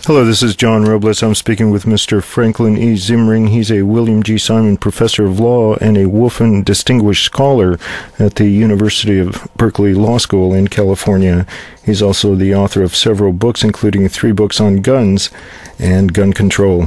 Hello, this is John Robles. I'm speaking with Mr. Franklin E. Zimring. He's a William G. Simon Professor of Law and a Wolfen Distinguished Scholar at the University of Berkeley Law School in California. He's also the author of several books, including 3 books on guns and gun control.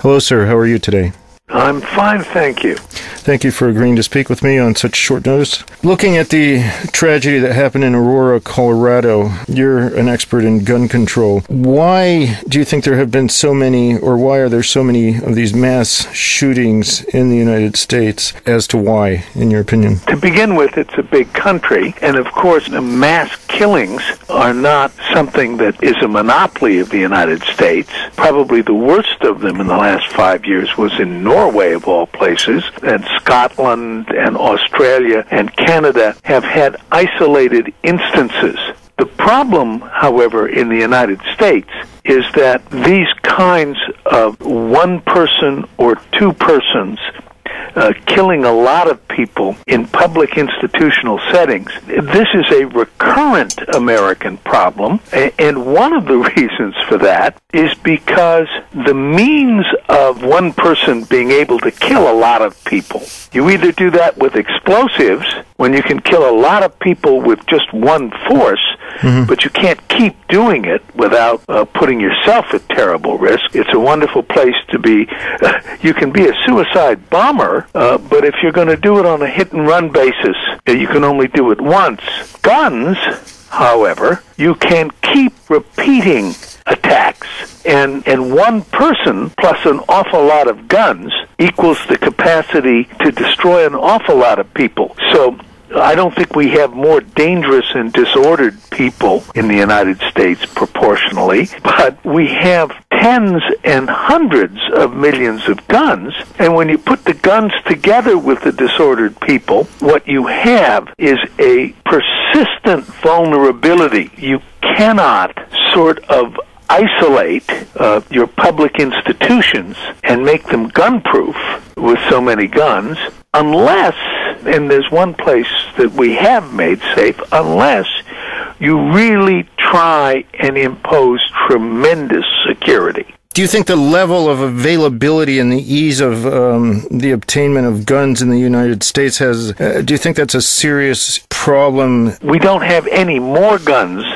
Hello, sir. How are you today? I'm fine, thank you. Thank you for agreeing to speak with me on such short notice. Looking at the tragedy that happened in Aurora, Colorado, you're an expert in gun control. Why do you think there have been so many, or why are there so many of these mass shootings in the United States? As to why, in your opinion? To begin with, it's a big country, and of course, mass killings are not something that is a monopoly of the United States. Probably the worst of them in the last 5 years was in Norway, of all places, and Scotland and Australia and Canada have had isolated instances. The problem, however, in the United States is that these kinds of one person or two persons killing a lot of people in public institutional settings, this is a recurrent American problem, and one of the reasons for that is because the means of one person being able to kill a lot of people, you either do that with explosives, when you can kill a lot of people with just one force, but you can't keep doing it without putting yourself at terrible risk. It's a wonderful place to be. You can be a suicide bomber, but if you're going to do it on a hit-and-run basis, you can only do it once. Guns, however, you can keep repeating attacks, and one person plus an awful lot of guns equals the capacity to destroy an awful lot of people. So I don't think we have more dangerous and disordered people in the United States proportionally, but we have tens and hundreds of millions of guns, and when you put the guns together with the disordered people, what you have is a persistent vulnerability. You cannot sort of isolate your public institutions and make them gun-proof with so many guns unless, and there's one place that we have made safe, unless you really try and impose tremendous security. Do you think the level of availability and the ease of the obtainment of guns in the United States has, do you think that's a serious problem? We don't have any more guns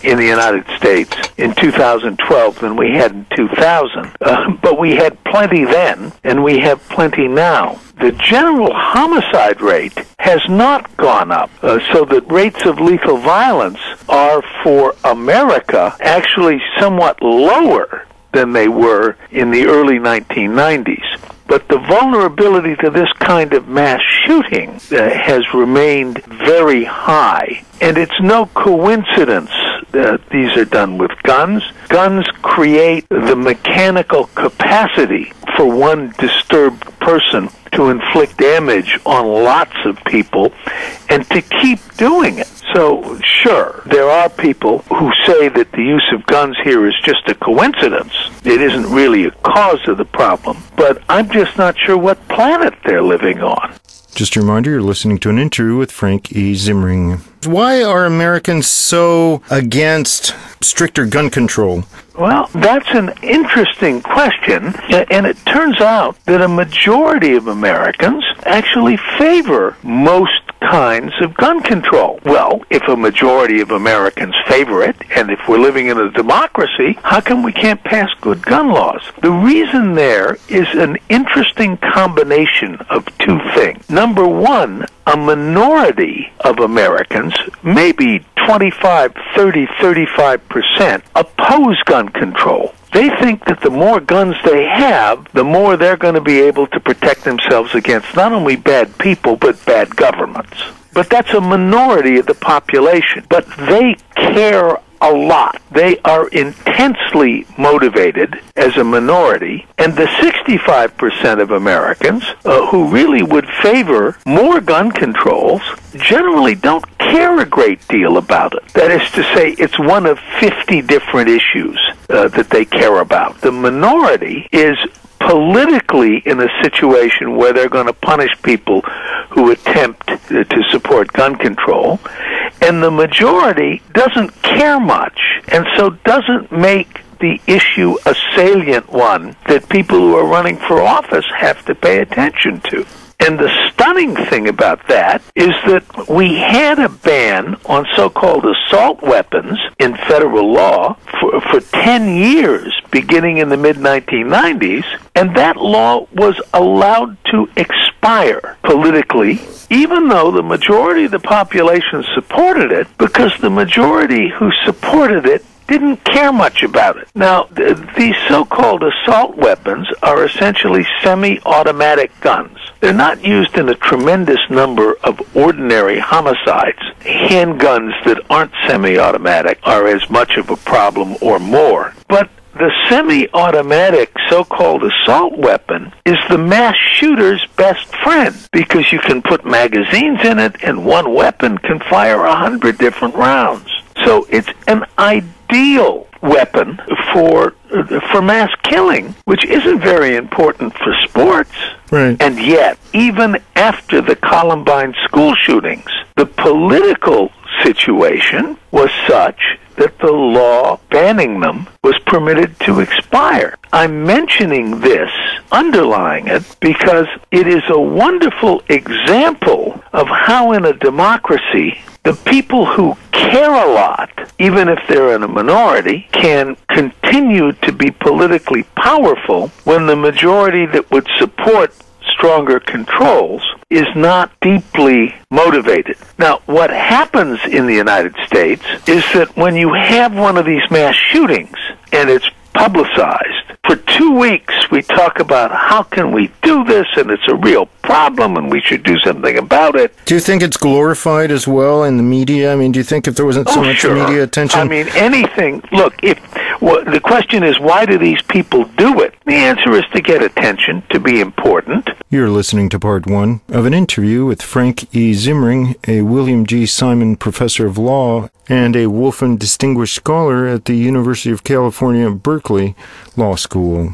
in the United States in 2012 than we had in 2000. But we had plenty then, and we have plenty now. The general homicide rate has not gone up, so that rates of lethal violence are, for America, actually somewhat lower than they were in the early 1990s. But the vulnerability to this kind of mass shooting has remained very high. And it's no coincidence that these are done with guns. Guns create the mechanical capacity for one disturbed person to inflict damage on lots of people and to keep doing it. So, sure, there are people who say that the use of guns here is just a coincidence. It isn't really a cause of the problem. But I'm just not sure what planet they're living on. Just a reminder, you're listening to an interview with Frank E. Zimring. Why are Americans so against stricter gun control? Well, that's an interesting question, and it turns out that a majority of Americans actually favor most kinds of gun control. Well, if a majority of Americans favor it, and if we're living in a democracy, how come we can't pass good gun laws? The reason there is an interesting combination of two things. Number one, a minority of Americans, maybe 25, 30, 35%, oppose gun control. They think that the more guns they have, the more they're going to be able to protect themselves against not only bad people, but bad governments. But that's a minority of the population. But they care a lot. They are intensely motivated as a minority, and the 65% of Americans who really would favor more gun controls generally don't care a great deal about it. That is to say, it's one of 50 different issues that they care about. The minority is politically in a situation where they're going to punish people who attempt to support gun control, and the majority doesn't care much, and so doesn't make the issue a salient one that people who are running for office have to pay attention to. And the stunning thing about that is that we had a ban on so-called assault weapons in federal law for 10 years, beginning in the mid-1990s, and that law was allowed to expire politically, even though the majority of the population supported it, because the majority who supported it didn't care much about it. Now, these so-called assault weapons are essentially semi-automatic guns. They're not used in a tremendous number of ordinary homicides. Handguns that aren't semi-automatic are as much of a problem or more. But the semi-automatic so-called assault weapon is the mass shooter's best friend, because you can put magazines in it and one weapon can fire 100 different rounds. So it's an ideal weapon for mass killing, which isn't very important for sports. Right. And yet, even after the Columbine school shootings, the political situation was such that the law banning them was permitted to expire. I'm mentioning this, underlying it, because it is a wonderful example of how in a democracy the people who care a lot, even if they're in a minority, can continue to be politically powerful when the majority that would support stronger controls is not deeply motivated. Now, what happens in the United States is that when you have one of these mass shootings and it's publicized, for 2 weeks we talk about how can we do this, and it's a real problem and we should do something about it. Do you think it's glorified as well in the media? I mean, do you think if there wasn't so much media attention? I mean, anything. Look, the question is, why do these people do it? The answer is to get attention, to be important. You're listening to part one of an interview with Frank E. Zimring, a William G. Simon Professor of Law and a Wolfson Distinguished Scholar at the University of California, Berkeley Law School.